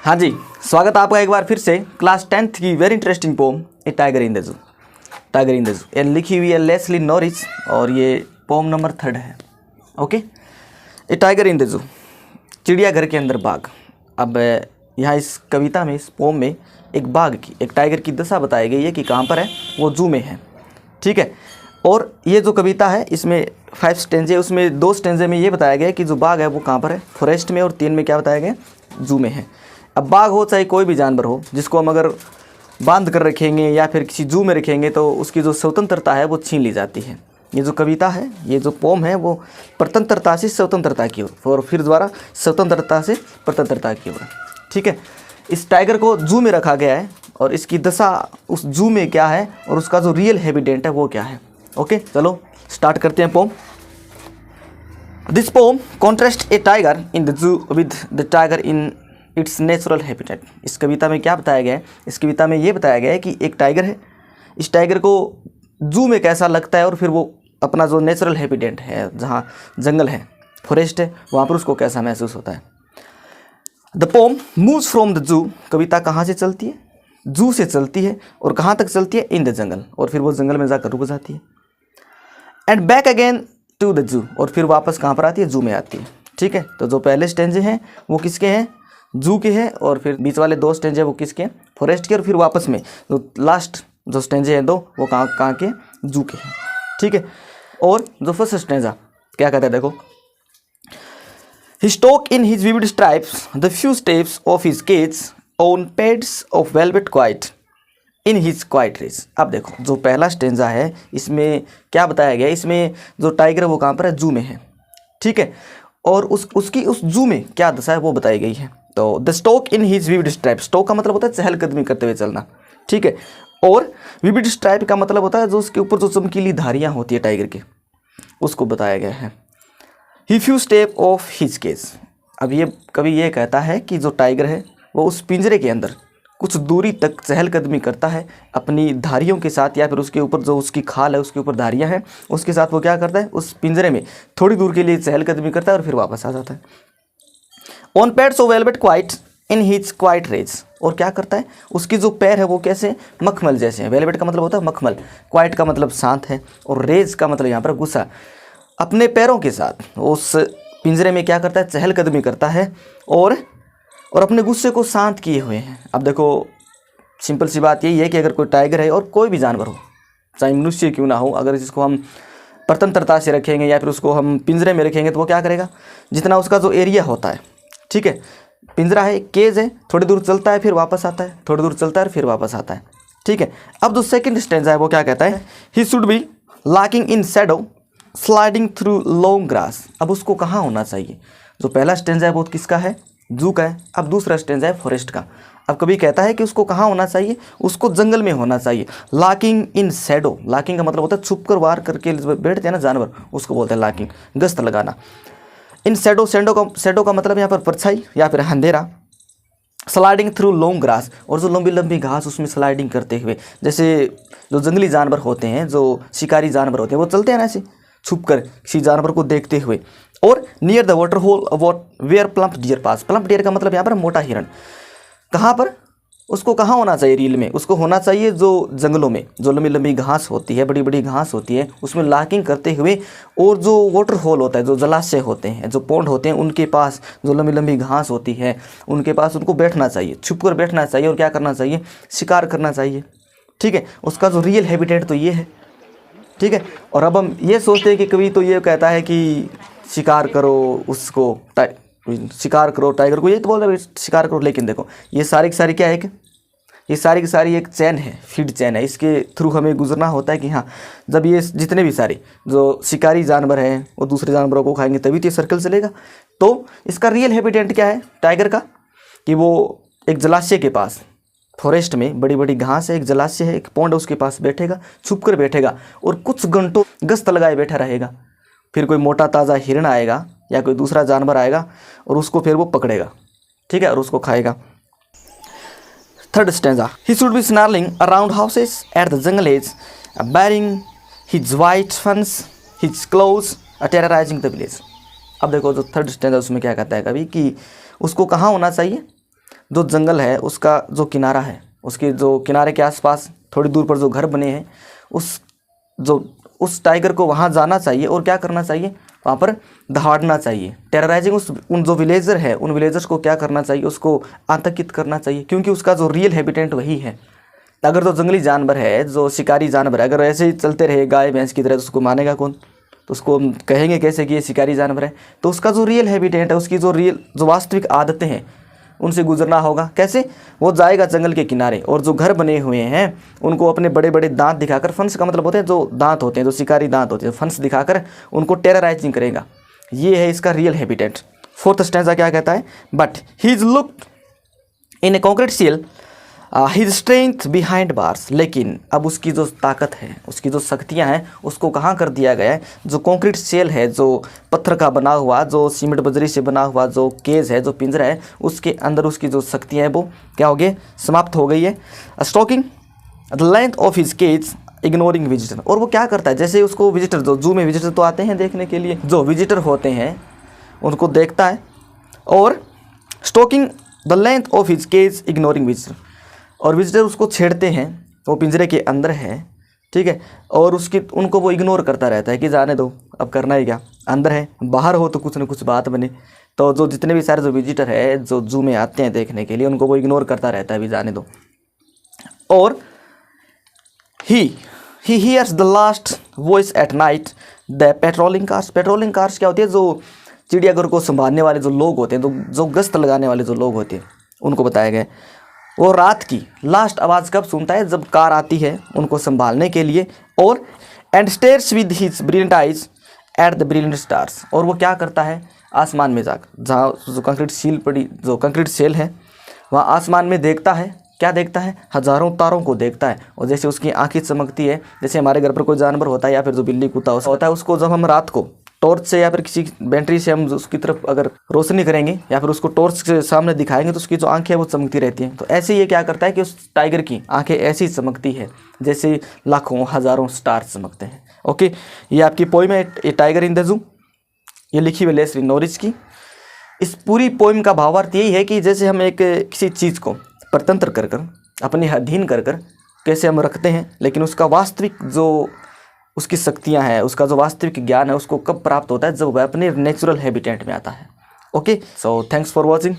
हाँ जी, स्वागत है आपका एक बार फिर से क्लास 10th की very interesting poem a tiger in the zoo. Tiger in the zoo ये लिखी हुई है लेस्ली नॉरिस और ये पोम नंबर 3 है। Okay, A tiger in the जू, चिड़ियाघर के अंदर बाघ। अब यहाँ इस कविता में, इस पोम में एक बाघ की, एक टाइगर की दशा बताई गई है कि कहाँ पर है, वो जू में है। ठीक है, और ये जो कविता है इसमें 5 स्टेंजे, उसमें 2 स्टेंजे में ये बताया गया है कि जो बाघ है वो कहाँ पर है, फॉरेस्ट में, और 3 में क्या बताया गया, जू में है। अब बाघ हो चाहे कोई भी जानवर हो, जिसको हम अगर बांध कर रखेंगे या फिर किसी जू में रखेंगे तो उसकी जो स्वतंत्रता है वो छीन ली जाती है। ये जो कविता है, ये जो पोम है, वो स्वतंत्रता से स्वतंत्रता की ओर, और फिर द्वारा स्वतंत्रता से स्वतंत्रता की ओर। ठीक है, इस टाइगर को जू में रखा गया है और इसकी दशा उस जू में क्या है और उसका जो रियल हैबिटेट है वो क्या है। ओके, चलो स्टार्ट करते हैं poem. This poem contrast a tiger in the zoo with the tiger in its natural habitat. इस कविता में क्या बताया गया है, इस कविता में ये बताया गया है कि एक टाइगर है, इस टाइगर को जू में कैसा लगता है और फिर वो अपना जो नेचुरल हैबिटेट है, जहाँ जंगल है, फॉरेस्ट है, वहाँ पर उसको कैसा महसूस होता है। The poem moves from the zoo, कविता कहाँ से चलती है, जू से चलती है, और कहाँ तक चलती है, इन द जंगल, और फिर वो जंगल में जाकर रुक जाती है। And back again to the zoo, और फिर वापस कहाँ पर आती है, जू में आती है। ठीक है, तो जो पहले स्टेंजे हैं वो किसके हैं, जू के हैं, और फिर बीच वाले 2 स्टेंजे वो किसके हैं, फॉरेस्ट के, और फिर वापस में जो लास्ट जो स्टेंजे हैं 2 वो कहाँ के, जू के हैं। ठीक है, और जो फर्स्ट स्टेंजा क्या कहता है, देखो, he stalk in his vivid stripes the few steps of his cage on pads of velvet quiet in his quiet rage. अब देखो, जो पहला स्टेंजा है इसमें क्या बताया गया, इसमें जो टाइगर है वो कहाँ पर है, जू में है। ठीक है, और उसकी उस जू में क्या दशा है वो बताई गई है। तो the stock in his vivid stripe, stock का मतलब होता है चहलकदमी करते हुए चलना। ठीक है, और विविड स्ट्राइप का मतलब होता है जो उसके ऊपर जो चमकीली धारियाँ होती है टाइगर के, उसको बताया गया है। He few step of his cage, अब ये कवि ये कहता है कि जो टाइगर है वो उस पिंजरे के अंदर कुछ दूरी तक चहलकदमी करता है अपनी धारियों के साथ, या फिर उसके ऊपर जो उसकी खाल है उसके ऊपर धारियाँ हैं उसके साथ वो क्या करता है, उस पिंजरे में थोड़ी दूर के लिए चहलकदमी करता है और फिर वापस आ जाता है। On pads of velvet quiet in his quiet rage, और क्या करता है, उसकी जो पैर है वो कैसे, मखमल जैसे हैं। वेलवेट का मतलब होता है मखमल, क्वाइट का मतलब शांत है, और रेज का मतलब यहाँ पर गुस्सा। अपने पैरों के साथ उस पिंजरे में क्या करता है, चहलकदमी करता है और अपने गुस्से को शांत किए हुए हैं। अब देखो, सिंपल सी बात यही है कि अगर कोई टाइगर है और कोई भी जानवर हो, चाहे मनुष्य क्यों ना हो, अगर इसको हम स्वतंत्रता से रखेंगे या फिर उसको हम पिंजरे में रखेंगे तो वो क्या करेगा, जितना उसका जो एरिया होता है, ठीक है, पिंजरा है, केज है, थोड़ी दूर चलता है फिर वापस आता है, थोड़ी दूर चलता है फिर वापस आता है। ठीक है, अब जो सेकंड स्टेंजा है वो क्या कहता है, ही should B locking in Shadow sliding through long grass. अब उसको कहाँ होना चाहिए, जो पहला स्टेंजा है वो किसका है, जू का है, अब दूसरा स्टेंजा है फॉरेस्ट का। अब कभी कहता है कि उसको कहाँ होना चाहिए, उसको जंगल में होना चाहिए। लॉकिंग इन शैडो, लॉकिंग का मतलब होता है छुप कर वार करके बैठते हैं ना जानवर, उसको बोलते हैं लॉकिंग, गश्त लगाना। इन शैडो, शैडो का मतलब यहाँ पर परछाई या फिर अंधेरा। स्लाइडिंग थ्रू लॉन्ग ग्रास, और जो लंबी लंबी घास उसमें स्लाइडिंग करते हुए, जैसे जो जंगली जानवर होते हैं, जो शिकारी जानवर होते हैं, वो चलते हैं ना ऐसे छुप कर किसी जानवर को देखते हुए। और near the water hole where plump deer pass, plump deer का मतलब यहाँ पर मोटा हिरण। कहाँ पर, उसको कहाँ होना चाहिए रील में, उसको होना चाहिए जो जंगलों में जो लंबी लंबी घास होती है, बड़ी बड़ी घास होती है, उसमें लॉकिंग करते हुए, और जो वाटर होल होता है, जो जलाशय होते हैं, जो पॉन्ड होते हैं, उनके पास जो लंबी लंबी घास होती है उनके पास उनको बैठना चाहिए, छुप कर बैठना चाहिए, और क्या करना चाहिए, शिकार करना चाहिए। ठीक है, उसका जो रियल हैबिटेट तो ये है। ठीक है, और अब हम ये सोचते हैं कि कभी तो ये कहता है कि शिकार करो उसको, शिकार करो टाइगर को, ये तो बोल रहे शिकार करो, लेकिन देखो ये सारी की सारी क्या है, कि ये सारी की सारी एक चैन है, फीड चैन है, इसके थ्रू हमें गुजरना होता है कि हाँ, जब ये जितने भी सारे जो शिकारी जानवर हैं वो दूसरे जानवरों को खाएंगे तभी तो ये सर्कल चलेगा। तो इसका रियल हैबिटेट क्या है टाइगर का, कि वो एक जलाशय के पास, फॉरेस्ट में बड़ी बड़ी घास है, एक जलाशय है, एक पॉन्ड है, उसके पास बैठेगा, छुप कर बैठेगा और कुछ घंटों गश्त लगाए बैठा रहेगा। फिर कोई मोटा ताज़ा हिरण आएगा या कोई दूसरा जानवर आएगा और उसको फिर वो पकड़ेगा, ठीक है, और उसको खाएगा। Third stanza, he should be snarling around houses at the jungle edge baring his white fangs his claws terrorising the village. अब देखो जो थर्ड स्टेंजा उसमें क्या कहता है कभी, कि उसको कहाँ होना चाहिए, जो जंगल है उसका जो किनारा है, उसके जो किनारे के आसपास थोड़ी दूर पर जो घर बने हैं, उस टाइगर को वहाँ जाना चाहिए और क्या करना चाहिए, वहाँ पर दहाड़ना चाहिए, टेरराइजिंग उन जो विलेजर है उन विलेजर्स को क्या करना चाहिए, उसको आतंकित करना चाहिए, क्योंकि उसका जो रियल हैबिटेट वही है। अगर जो जंगली जानवर है, जो शिकारी जानवर है, अगर ऐसे ही चलते रहे गाय भैंस की तरह तो उसको मानेगा कौन, तो उसको हम कहेंगे कैसे कि ये शिकारी जानवर है। तो उसका जो रियल हैबिटेट है, उसकी जो वास्तविक आदतें हैं उनसे गुजरना होगा। कैसे, वो जाएगा जंगल के किनारे और जो घर बने हुए हैं उनको अपने बड़े बड़े दांत दिखाकर, फंस का मतलब होते हैं जो दांत होते हैं, जो शिकारी दांत होते हैं, फंस दिखाकर उनको टेरराइजिंग करेगा। ये है इसका रियल हैबिटेट। फोर्थ स्टैंजा क्या कहता है, but he is looked in A concrete seal his strength behind bars. लेकिन अब उसकी जो ताकत है, उसकी जो शक्तियां हैं, उसको कहाँ कर दिया गया है, जो कॉन्क्रीट सेल है, जो पत्थर का बना हुआ, जो सीमेंट बजरी से बना हुआ जो केज है, जो पिंजरा है, उसके अंदर उसकी जो शक्तियां हैं वो क्या हो गई, समाप्त हो गई है। Stalking the length of his cage ignoring visitor. और वो क्या करता है, जैसे उसको विजिटर, जो जू में विजिटर तो आते हैं देखने के लिए, जो विजिटर होते हैं उनको देखता है, और stalking the length of his cage ignoring visitor, और विजिटर उसको छेड़ते हैं, वो पिंजरे के अंदर है, ठीक है, और उनको वो इग्नोर करता रहता है कि जाने दो, अब करना ही क्या, अंदर है, बाहर हो तो कुछ न कुछ बात बने। तो जो जितने भी सारे जो विजिटर है जो जू में आते हैं देखने के लिए, उनको वो इग्नोर करता रहता है, भी जाने दो। और he hears the last voice at night the patrolling cars. Patrolling cars क्या होती है, जो चिड़ियाघर को संभालने वाले जो लोग होते हैं, जो गश्त लगाने वाले जो लोग होते हैं, उनको बताया गया। वो रात की लास्ट आवाज़ कब सुनता है, जब कार आती है उनको संभालने के लिए, और and stairs with his brilliant eyes at the brilliant stars. और वो क्या करता है, आसमान में जाकर, जहाँ जो कंक्रीट सेल है वहाँ आसमान में देखता है, क्या देखता है, हज़ारों तारों को देखता है। और जैसे उसकी आंखें चमकती है, जैसे हमारे घर पर कोई जानवर होता है या फिर जो बिल्ली कुत्ता होता है, उसको जब हम रात को टॉर्च से या फिर किसी बैटरी से हम उसकी तरफ अगर रोशनी करेंगे या फिर उसको टॉर्च के सामने दिखाएंगे तो उसकी जो आंखें हैं वो चमकती रहती हैं। तो ऐसे ये क्या करता है कि उस टाइगर की आंखें ऐसी चमकती है जैसे लाखों हज़ारों स्टार चमकते हैं। ओके, ये आपकी पोइम है ए टाइगर इन द जू, ये लिखी हुई लेस्ली नॉरिस की। इस पूरी पोइम का भावार्थ यही है कि जैसे हम एक किसी चीज़ को परतंत्र कर कर, अपने अधीन कर कर कैसे हम रखते हैं, लेकिन उसका वास्तविक जो उसकी शक्तियां हैं, उसका जो वास्तविक ज्ञान है, उसको कब प्राप्त होता है, जब वह अपने नेचुरल हैबिटेट में आता है। Okay, so thanks for watching.